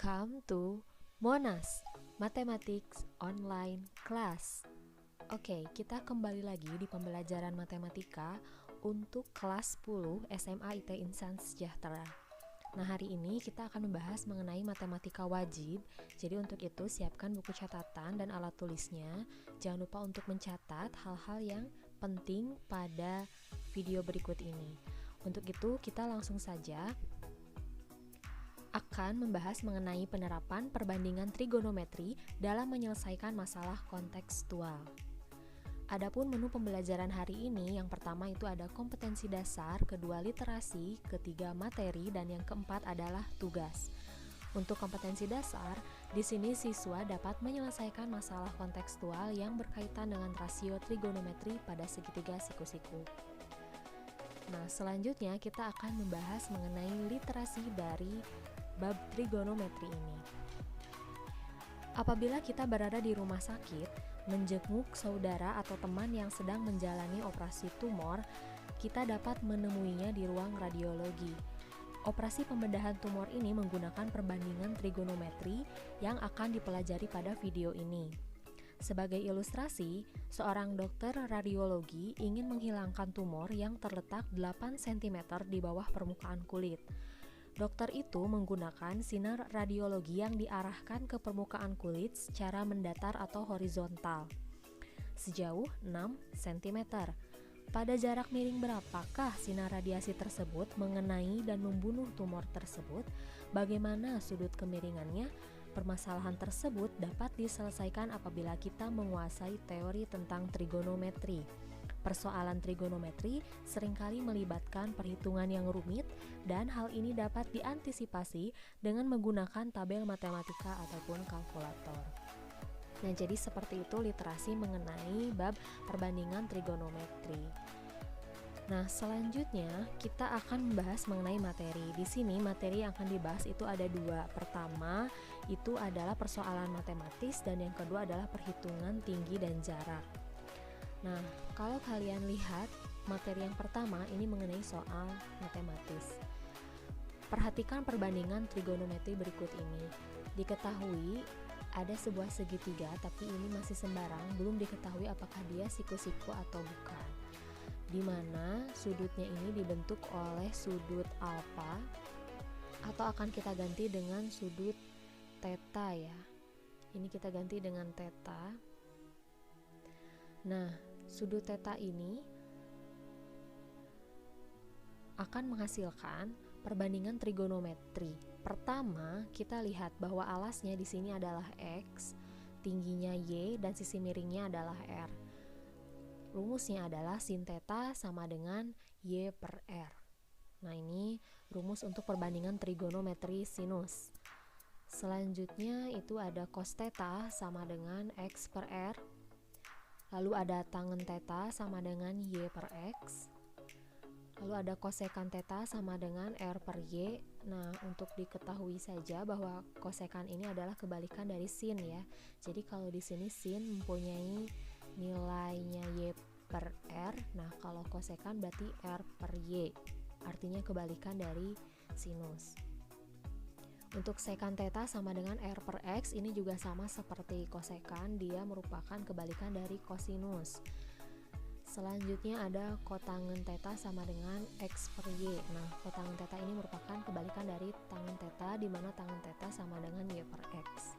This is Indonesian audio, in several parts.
Welcome to Monas Mathematics Online Class. Oke, kita kembali lagi di pembelajaran matematika untuk kelas 10 SMA IT Insan Sejahtera. Nah, hari ini kita akan membahas mengenai matematika wajib. Jadi untuk itu siapkan buku catatan dan alat tulisnya. Jangan lupa untuk mencatat hal-hal yang penting pada video berikut ini. Untuk itu kita langsung saja akan membahas mengenai penerapan perbandingan trigonometri dalam menyelesaikan masalah kontekstual. Adapun menu pembelajaran hari ini, yang pertama itu ada kompetensi dasar, kedua literasi, ketiga materi, dan yang keempat adalah tugas. Untuk kompetensi dasar, di sini siswa dapat menyelesaikan masalah kontekstual yang berkaitan dengan rasio trigonometri pada segitiga siku-siku. Nah, selanjutnya kita akan membahas mengenai literasi dari bab trigonometri ini. Apabila kita berada di rumah sakit, menjenguk saudara atau teman yang sedang menjalani operasi tumor, kita dapat menemuinya di ruang radiologi. Operasi pembedahan tumor ini menggunakan perbandingan trigonometri yang akan dipelajari pada video ini. Sebagai ilustrasi, seorang dokter radiologi ingin menghilangkan tumor yang terletak 8 cm di bawah permukaan kulit. Dokter itu menggunakan sinar radiologi yang diarahkan ke permukaan kulit secara mendatar atau horizontal sejauh 6 cm. Pada jarak miring berapakah sinar radiasi tersebut mengenai dan membunuh tumor tersebut? Bagaimana sudut kemiringannya? Permasalahan tersebut dapat diselesaikan apabila kita menguasai teori tentang trigonometri. Persoalan trigonometri seringkali melibatkan perhitungan yang rumit dan hal ini dapat diantisipasi dengan menggunakan tabel matematika ataupun kalkulator. Nah, jadi seperti itu literasi mengenai bab perbandingan trigonometri. Nah, selanjutnya kita akan membahas mengenai materi. Di sini materi yang akan dibahas itu ada dua. Pertama, itu adalah persoalan matematis dan yang kedua adalah perhitungan tinggi dan jarak. Nah, kalau kalian lihat materi yang pertama ini mengenai soal matematis. Perhatikan perbandingan trigonometri berikut ini. Diketahui ada sebuah segitiga tapi ini masih sembarang, belum diketahui apakah dia siku-siku atau bukan. Di mana sudutnya ini dibentuk oleh sudut alfa atau akan kita ganti dengan sudut theta ya. Ini kita ganti dengan theta. Nah, sudut theta ini akan menghasilkan perbandingan trigonometri. Pertama, kita lihat bahwa alasnya di sini adalah X, tingginya Y, dan sisi miringnya adalah R. Rumusnya adalah sin theta sama dengan Y per R. Nah, ini rumus untuk perbandingan trigonometri sinus. Selanjutnya itu ada cos theta sama dengan X per R. Lalu ada tangen theta sama dengan Y per X. Lalu ada kosekan theta sama dengan R per Y. Nah, untuk diketahui saja bahwa kosekan ini adalah kebalikan dari sin ya. Jadi kalau di sini sin mempunyai nilainya Y per R. Nah, kalau kosekan berarti R per Y. Artinya kebalikan dari sinus. Untuk sekan theta sama dengan R per X, ini juga sama seperti kosekan, dia merupakan kebalikan dari kosinus. Selanjutnya ada kotangen theta sama dengan X per Y. Nah, kotangen theta ini merupakan kebalikan dari tangen theta, di mana tangen theta sama dengan Y per X.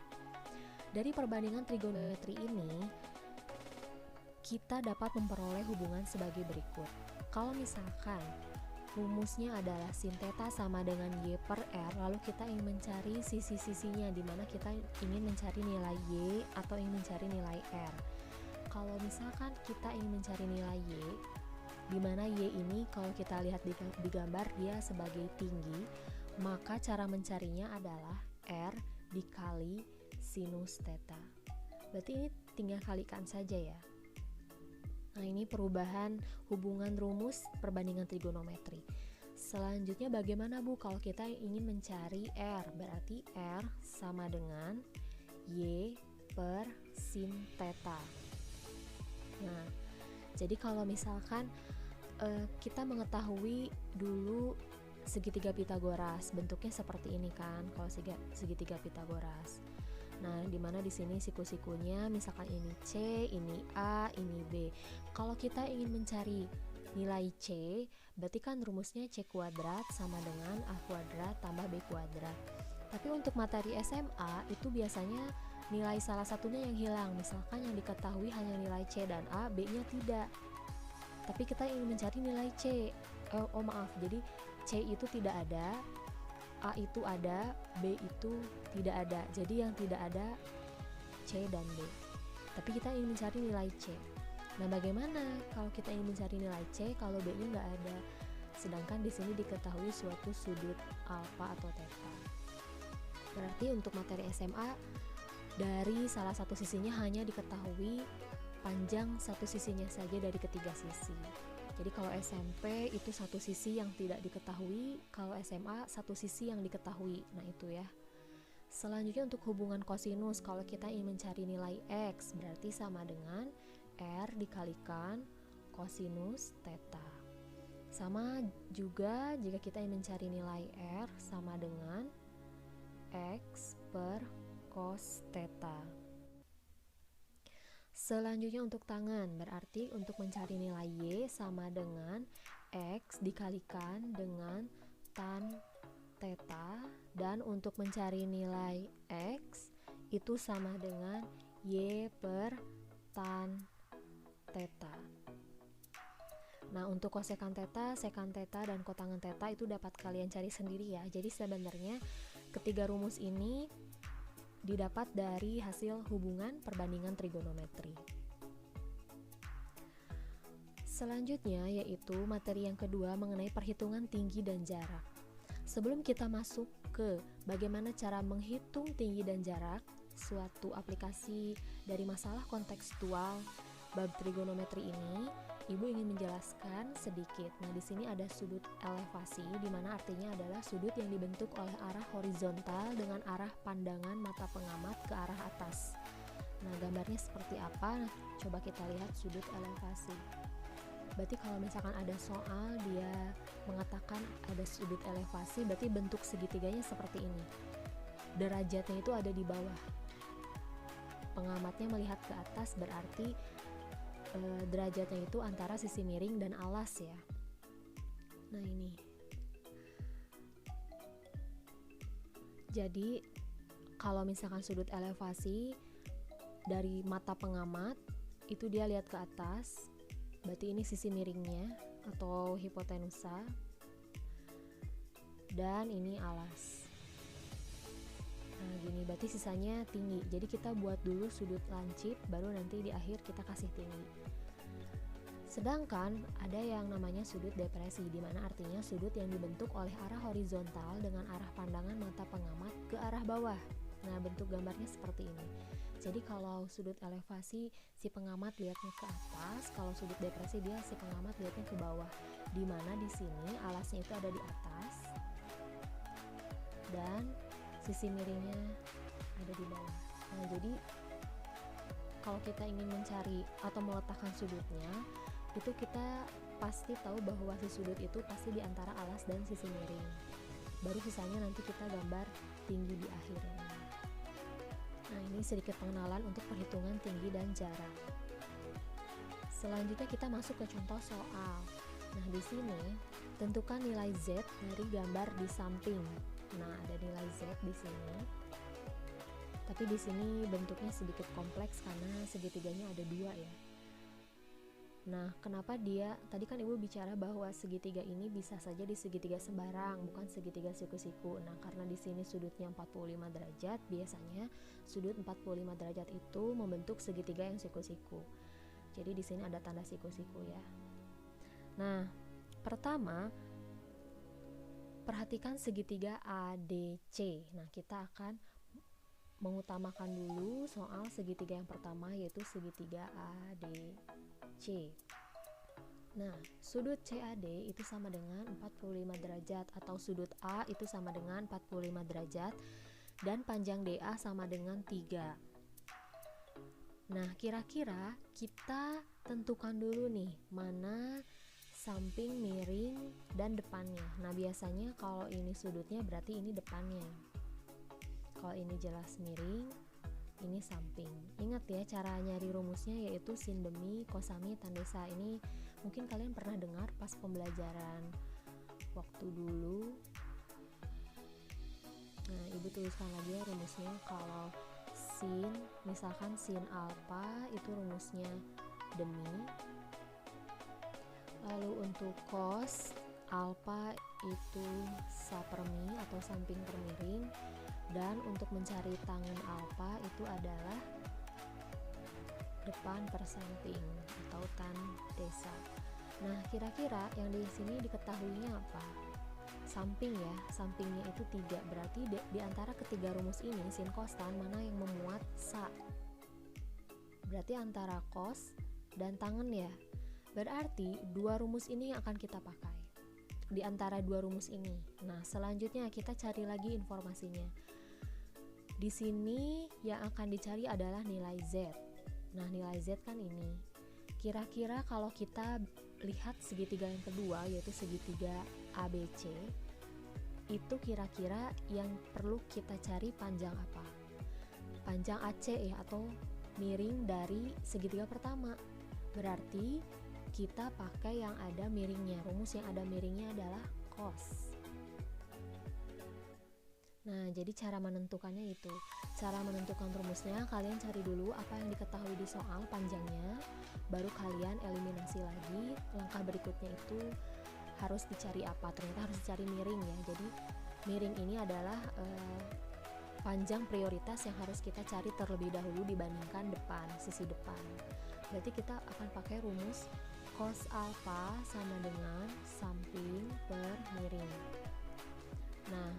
Dari perbandingan trigonometri ini, kita dapat memperoleh hubungan sebagai berikut. Kalau misalkan rumusnya adalah sin theta sama dengan Y per R, lalu kita ingin mencari sisi-sisinya, di mana kita ingin mencari nilai Y atau ingin mencari nilai R. Kalau misalkan kita ingin mencari nilai Y, di mana Y ini kalau kita lihat di gambar dia sebagai tinggi, maka cara mencarinya adalah R dikali sinus theta. Berarti ini tinggal kalikan saja ya. Nah, ini perubahan hubungan rumus perbandingan trigonometri. Selanjutnya bagaimana Bu kalau kita ingin mencari R? Berarti R sama dengan Y per sin theta. Nah, jadi kalau misalkan kita mengetahui dulu segitiga Pitagoras. Bentuknya seperti ini kan kalau segitiga Pitagoras. Nah, dimana di sini siku-sikunya misalkan ini C, ini A, ini B. Kalau kita ingin mencari nilai C, berarti kan rumusnya C kuadrat sama dengan A kuadrat tambah B kuadrat. Tapi untuk materi SMA itu biasanya nilai salah satunya yang hilang. Misalkan yang diketahui hanya nilai C dan A, B-nya tidak. Tapi kita ingin mencari nilai C. Jadi C itu tidak ada, A itu ada, B itu tidak ada. Jadi yang tidak ada C dan B. Tapi kita ingin mencari nilai C. Nah, bagaimana kalau kita ingin mencari nilai C kalau B-nya nggak ada? Sedangkan di sini diketahui suatu sudut alfa atau theta. Berarti untuk materi SMA dari salah satu sisinya hanya diketahui panjang satu sisinya saja dari ketiga sisi. Jadi kalau SMP itu satu sisi yang tidak diketahui, kalau SMA satu sisi yang diketahui. Nah itu ya. Selanjutnya untuk hubungan kosinus, kalau kita ingin mencari nilai X berarti sama dengan R dikalikan kosinus theta. Sama juga jika kita ingin mencari nilai R sama dengan X per cos theta. Selanjutnya untuk tangan, berarti untuk mencari nilai Y sama dengan X dikalikan dengan tan theta, dan untuk mencari nilai X itu sama dengan Y per tan theta. Nah, untuk kosekan theta, sekan theta, dan kotangen theta itu dapat kalian cari sendiri ya. Jadi sebenarnya ketiga rumus ini didapat dari hasil hubungan perbandingan trigonometri. Selanjutnya yaitu materi yang kedua mengenai perhitungan tinggi dan jarak. Sebelum kita masuk ke bagaimana cara menghitung tinggi dan jarak, suatu aplikasi dari masalah kontekstual bab trigonometri ini, Ibu ingin menjelaskan sedikit. Nah, di sini ada sudut elevasi, di mana artinya adalah sudut yang dibentuk oleh arah horizontal dengan arah pandangan mata pengamat ke arah atas. Nah, gambarnya seperti apa? Nah, coba kita lihat sudut elevasi. Berarti kalau misalkan ada soal dia mengatakan ada sudut elevasi, berarti bentuk segitiganya seperti ini. Derajatnya itu ada di bawah. Pengamatnya melihat ke atas, berarti derajatnya itu antara sisi miring dan alas ya. Nah ini. Jadi kalau misalkan sudut elevasi dari mata pengamat itu dia lihat ke atas, berarti ini sisi miringnya atau hipotenusa, dan ini alas. Nah gini, berarti sisanya tinggi. Jadi kita buat dulu sudut lancip, baru nanti di akhir kita kasih tinggi. Sedangkan ada yang namanya sudut depresi, di mana artinya sudut yang dibentuk oleh arah horizontal dengan arah pandangan mata pengamat ke arah bawah. Nah bentuk gambarnya seperti ini. Jadi kalau sudut elevasi si pengamat lihatnya ke atas, kalau sudut depresi dia si pengamat lihatnya ke bawah. Di mana di sini alasnya itu ada di atas dan sisi miringnya ada di bawah. Nah jadi kalau kita ingin mencari atau meletakkan sudutnya, itu kita pasti tahu bahwa si sudut itu pasti di antara alas dan sisi miring. Baru sisanya nanti kita gambar tinggi di akhirnya. Nah ini sedikit pengenalan untuk perhitungan tinggi dan jarak. Selanjutnya kita masuk ke contoh soal. Nah di sini tentukan nilai Z dari gambar di samping. Nah ada nilai Z di sini. Tapi di sini bentuknya sedikit kompleks karena segitiganya ada dua ya. Nah, kenapa tadi kan Ibu bicara bahwa segitiga ini bisa saja di segitiga sembarang, bukan segitiga siku-siku. Nah, karena di sini sudutnya 45 derajat, biasanya sudut 45 derajat itu membentuk segitiga yang siku-siku. Jadi di sini ada tanda siku-siku ya. Nah, pertama perhatikan segitiga ADC. Nah, kita akan mengutamakan dulu soal segitiga yang pertama, yaitu segitiga ADC. Nah, sudut CAD itu sama dengan 45 derajat, atau sudut A itu sama dengan 45 derajat, dan panjang DA sama dengan 3. Nah, kira-kira kita tentukan dulu nih mana samping, miring, dan depannya. Nah, biasanya kalau ini sudutnya berarti ini depannya. Kalau ini jelas miring, ini samping. Ingat ya, cara nyari rumusnya yaitu sin demi, kosami, tandesa. Ini mungkin kalian pernah dengar pas pembelajaran waktu dulu. Nah, ibu tuliskan lagi ya rumusnya. Kalau sin, misalkan sin alfa itu rumusnya demi. Lalu untuk cos alfa itu sapermi atau samping per miring, dan untuk mencari tangen alfa itu adalah depan per samping atau tan desa. Nah, kira-kira yang di sini diketahuinya apa? Samping ya, sampingnya itu 3, berarti di antara ketiga rumus ini sin cos tan mana yang memuat sa? Berarti antara cos dan tangen ya. Berarti dua rumus ini yang akan kita pakai di antara dua rumus ini. Nah, selanjutnya kita cari lagi informasinya. Di sini yang akan dicari adalah nilai Z. Nah, nilai Z kan ini. Kira-kira kalau kita lihat segitiga yang kedua, yaitu segitiga ABC, itu kira-kira yang perlu kita cari panjang apa? Panjang AC ya, atau miring dari segitiga pertama. Berarti kita pakai yang ada miringnya. Rumus yang ada miringnya adalah cos. Nah, jadi cara menentukannya itu. Cara menentukan rumusnya, kalian cari dulu apa yang diketahui di soal panjangnya, baru kalian eliminasi lagi. Langkah berikutnya itu harus dicari apa? Ternyata harus dicari miring ya. Jadi miring ini adalah panjang prioritas yang harus kita cari terlebih dahulu dibandingkan depan, sisi depan. Berarti kita akan pakai rumus cos alfa sama dengan samping per miring. Nah,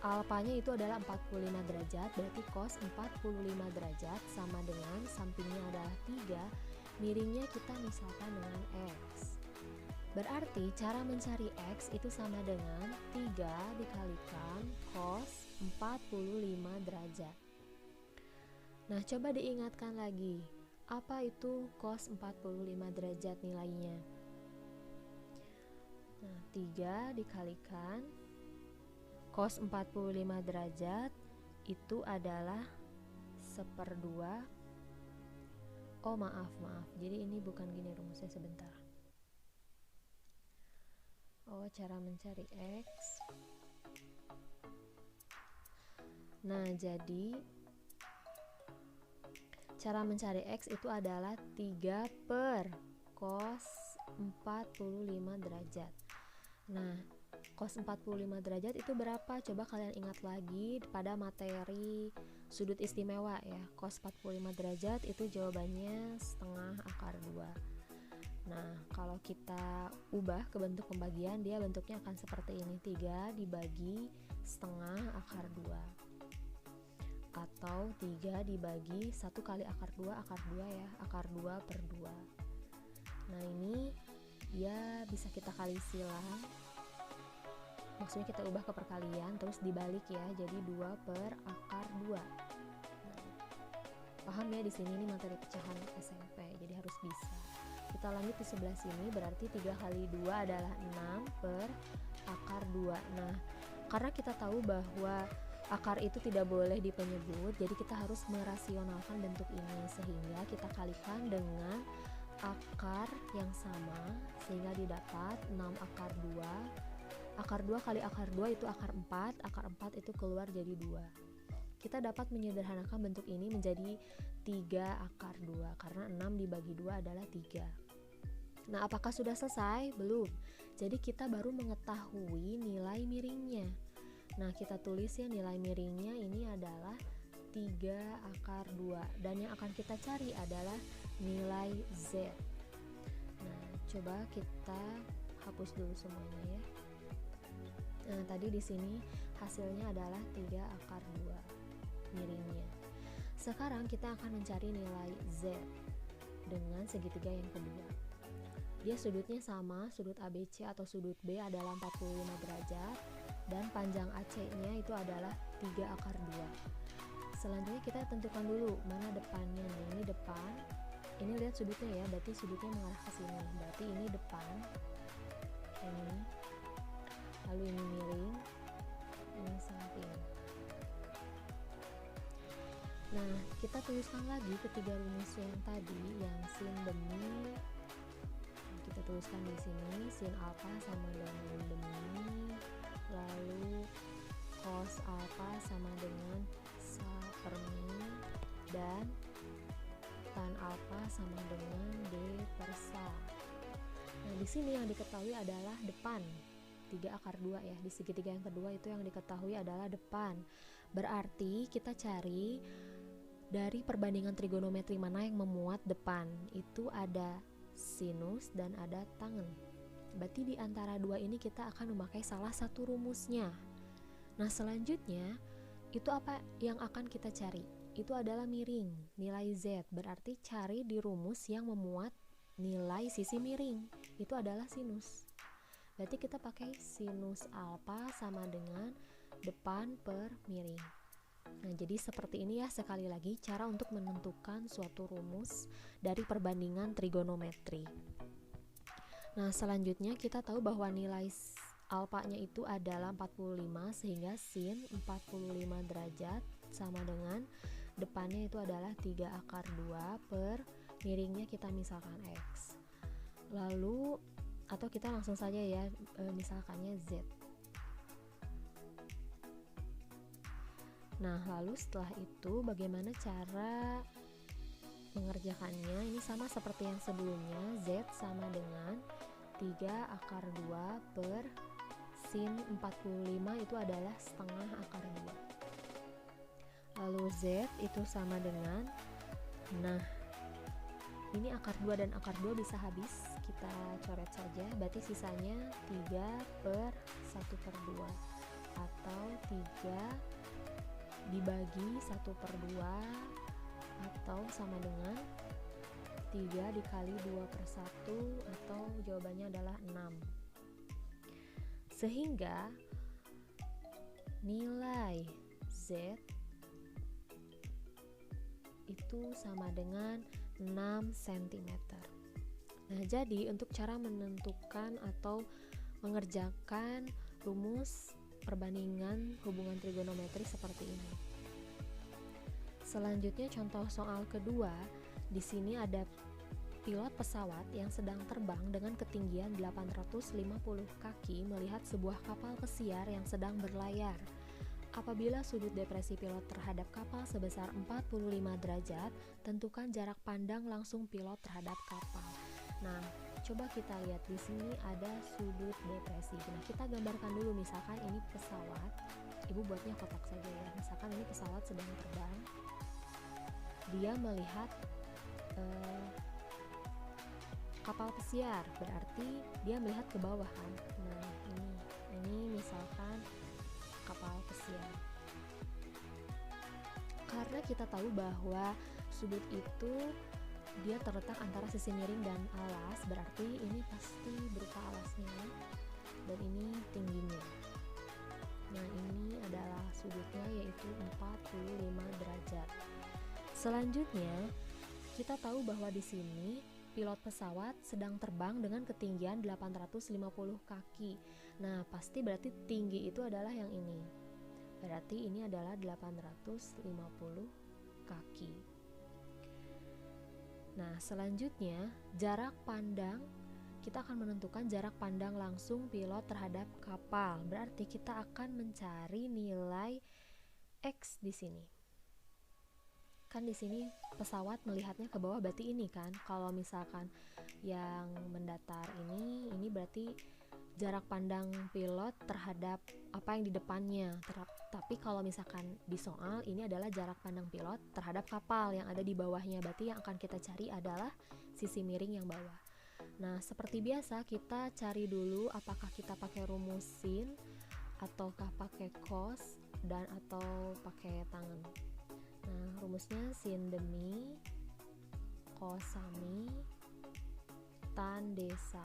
alfanya itu adalah 45 derajat, berarti cos 45 derajat sama dengan sampingnya adalah 3, miringnya kita misalkan dengan X. Berarti cara mencari X itu sama dengan 3 dikalikan cos 45 derajat. Nah, coba diingatkan lagi, apa itu cos 45 derajat nilainya? Nah, 3 dikalikan cos 45 derajat itu adalah 1/2. Oh, maaf. Jadi ini bukan gini rumusnya, sebentar. Oh, cara mencari X. Nah, jadi cara mencari X itu adalah 3 per cos 45 derajat. Nah, cos 45 derajat itu berapa? Coba kalian ingat lagi pada materi sudut istimewa ya. Cos 45 derajat itu jawabannya setengah akar 2. Nah, kalau kita ubah ke bentuk pembagian, dia bentuknya akan seperti ini. 3 dibagi setengah akar 2. Atau 3 dibagi 1 kali akar 2 ya. Akar 2 per 2. Nah, ini dia bisa kita kali silang. Maksudnya kita ubah ke perkalian, terus dibalik ya. Jadi 2 per akar 2. Nah, paham ya, di sini ini materi pecahan SMP, jadi harus bisa. Kita lanjut di sebelah sini, berarti 3 kali 2 adalah 6 per akar 2. Nah, karena kita tahu bahwa akar itu tidak boleh dipenyebut, jadi kita harus merasionalkan bentuk ini, sehingga kita kalikan dengan akar yang sama, sehingga didapat 6 akar 2. Akar 2 kali akar 2 itu akar 4, akar 4 itu keluar jadi 2. Kita dapat menyederhanakan bentuk ini menjadi 3 akar 2, karena 6 dibagi 2 adalah 3. Nah, apakah sudah selesai? Belum. Jadi kita baru mengetahui nilai miringnya. Nah, kita tulis ya, nilai miringnya ini adalah 3 akar 2. Dan yang akan kita cari adalah nilai Z. Nah, coba kita hapus dulu semuanya ya. Nah, tadi di sini hasilnya adalah 3 akar 2 miringnya. Sekarang kita akan mencari nilai Z dengan segitiga yang kedua. Dia sudutnya sama, sudut ABC atau sudut B adalah 45 derajat, dan panjang AC-nya itu adalah 3 akar 2. Selanjutnya kita tentukan dulu mana depannya. Nah, ini depan, Ini lihat sudutnya ya, berarti sudutnya mengarah ke sini. Berarti ini depan, ini, lalu ini miring, ini samping. Nah, kita tuliskan lagi ketiga rumus yang tadi, yang sin demi. Kita tuliskan di sini sin alfa sama dengan demi, lalu cos alfa sama dengan sa per mi, dan tan alfa sama dengan d per sa. Nah, di sini yang diketahui adalah depan. 3 akar 2 ya, di segitiga yang kedua itu yang diketahui adalah depan. Berarti kita cari dari perbandingan trigonometri mana yang memuat depan. Itu ada sinus dan ada tangen. Berarti di antara dua ini kita akan memakai salah satu rumusnya. Nah, selanjutnya itu apa yang akan kita cari? Itu adalah miring, nilai Z. Berarti cari di rumus yang memuat nilai sisi miring. Itu adalah sinus. Berarti kita pakai sinus alfa sama dengan depan per miring. Nah, jadi seperti ini ya, sekali lagi cara untuk menentukan suatu rumus dari perbandingan trigonometri. Nah, selanjutnya kita tahu bahwa nilai alfanya itu adalah 45, sehingga sin 45 derajat sama dengan depannya itu adalah 3 akar 2 per miringnya kita misalkan X. Lalu, atau kita langsung saja ya, misalkannya Z. Nah, lalu setelah itu bagaimana cara mengerjakannya? Ini sama seperti yang sebelumnya, Z sama dengan 3 akar 2 per sin 45 itu adalah setengah akar 2. Lalu Z itu sama dengan, nah ini akar 2 dan akar 2 bisa habis, kita coret saja, berarti sisanya 3 per 1 per 2 atau 3 dibagi 1 per 2 atau sama dengan 3 dikali 2 per 1 atau jawabannya adalah 6. Sehingga nilai Z itu sama dengan 6 cm. Nah, jadi untuk cara menentukan atau mengerjakan rumus perbandingan hubungan trigonometri seperti ini. Selanjutnya contoh soal kedua, di sini ada pilot pesawat yang sedang terbang dengan ketinggian 850 kaki melihat sebuah kapal pesiar yang sedang berlayar. Apabila sudut depresi pilot terhadap kapal sebesar 45 derajat, tentukan jarak pandang langsung pilot terhadap kapal. Nah, coba kita lihat di sini ada sudut depresi. Nah, kita gambarkan dulu, misalkan ini pesawat. Ibu buatnya kotak saja ya. Misalkan ini pesawat sedang terbang. Dia melihat kapal pesiar, berarti dia melihat ke bawah kan. Nah, ini misalkan kapal pesiar. Karena kita tahu bahwa sudut itu dia terletak antara sisi miring dan alas, berarti ini pasti berupa alasnya dan ini tingginya. Nah, ini adalah sudutnya yaitu 45 derajat. Selanjutnya, kita tahu bahwa di sini pilot pesawat sedang terbang dengan ketinggian 850 kaki. Nah, pasti berarti tinggi itu adalah yang ini. Berarti ini adalah 850 kaki. Nah, selanjutnya jarak pandang, kita akan menentukan jarak pandang langsung pilot terhadap kapal. Berarti kita akan mencari nilai X di sini. Kan di sini pesawat melihatnya ke bawah, berarti ini kan. Kalau misalkan yang mendatar ini berarti jarak pandang pilot terhadap apa yang di depannya. Tapi kalau misalkan di soal ini adalah jarak pandang pilot terhadap kapal yang ada di bawahnya. Berarti yang akan kita cari adalah sisi miring yang bawah. Nah, seperti biasa kita cari dulu apakah kita pakai rumus sin ataukah pakai cos dan atau pakai tangen. Nah, rumusnya sin demi, cos sami, tan desa.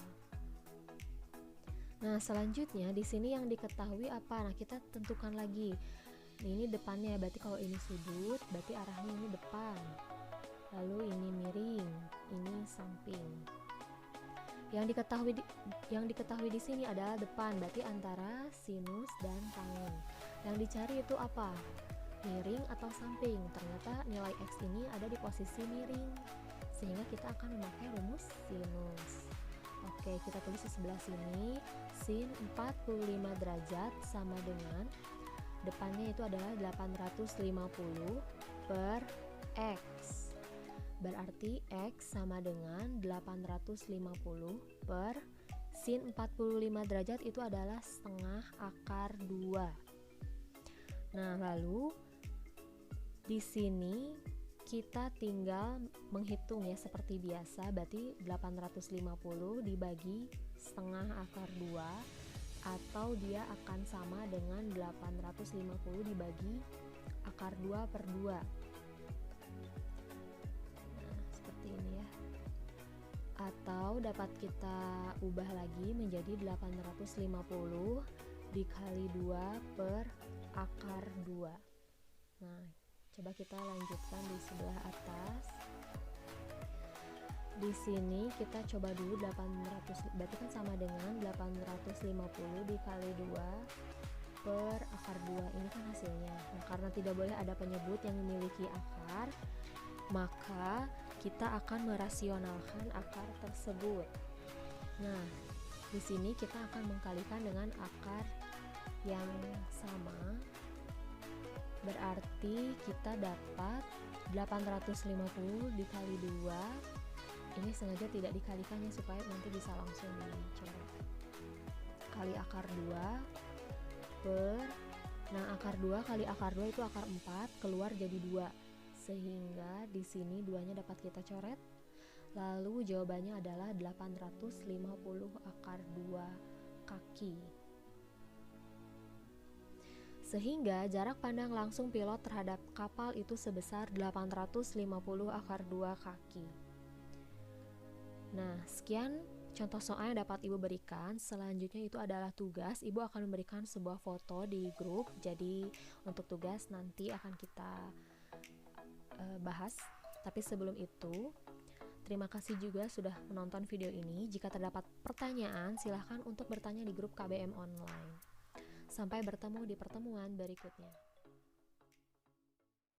Nah, selanjutnya di sini yang diketahui apa? Nah, kita tentukan lagi. Ini depannya, berarti kalau ini sudut, berarti arahnya ini depan. Lalu ini miring, ini samping. Yang diketahui di sini adalah depan, berarti antara sinus dan tangen. Yang dicari itu apa? Miring atau samping. Ternyata nilai X ini ada di posisi miring, sehingga kita akan memakai rumus sinus. Oke, kita tulis di sebelah sini, sin 45 derajat sama dengan depannya itu adalah 850 per X. Berarti X sama dengan 850 per sin 45 derajat itu adalah setengah akar 2. Nah, lalu di sini kita tinggal menghitung ya seperti biasa, berarti 850 dibagi setengah akar 2, atau dia akan sama dengan 850 dibagi akar 2 per 2. Nah, seperti ini ya. Atau dapat kita ubah lagi menjadi 850 dikali 2 per akar 2. Nah, coba kita lanjutkan di sebelah atas. Di sini kita coba dulu 800, berarti kan sama dengan 850 dikali 2 per akar 2. Ini kan hasilnya. Nah, karena tidak boleh ada penyebut yang memiliki akar, maka kita akan merasionalkan akar tersebut. Nah, di sini kita akan mengkalikan dengan akar yang sama. Berarti kita dapat 850 dikali 2. Ini sengaja tidak dikalikannya supaya nanti bisa langsung dicoret. Kali akar 2 per, nah akar 2 kali akar 2 itu akar 4, keluar jadi 2. Sehingga di sini 2-nya dapat kita coret. Lalu jawabannya adalah 850 akar 2 kaki. Sehingga jarak pandang langsung pilot terhadap kapal itu sebesar 850 akar 2 kaki. Nah, sekian contoh soal yang dapat Ibu berikan. Selanjutnya itu adalah tugas. Ibu akan memberikan sebuah foto di grup. Jadi untuk tugas nanti akan kita bahas. Tapi sebelum itu, terima kasih juga sudah menonton video ini. Jika terdapat pertanyaan, silahkan untuk bertanya di grup KBM Online. Sampai bertemu di pertemuan berikutnya.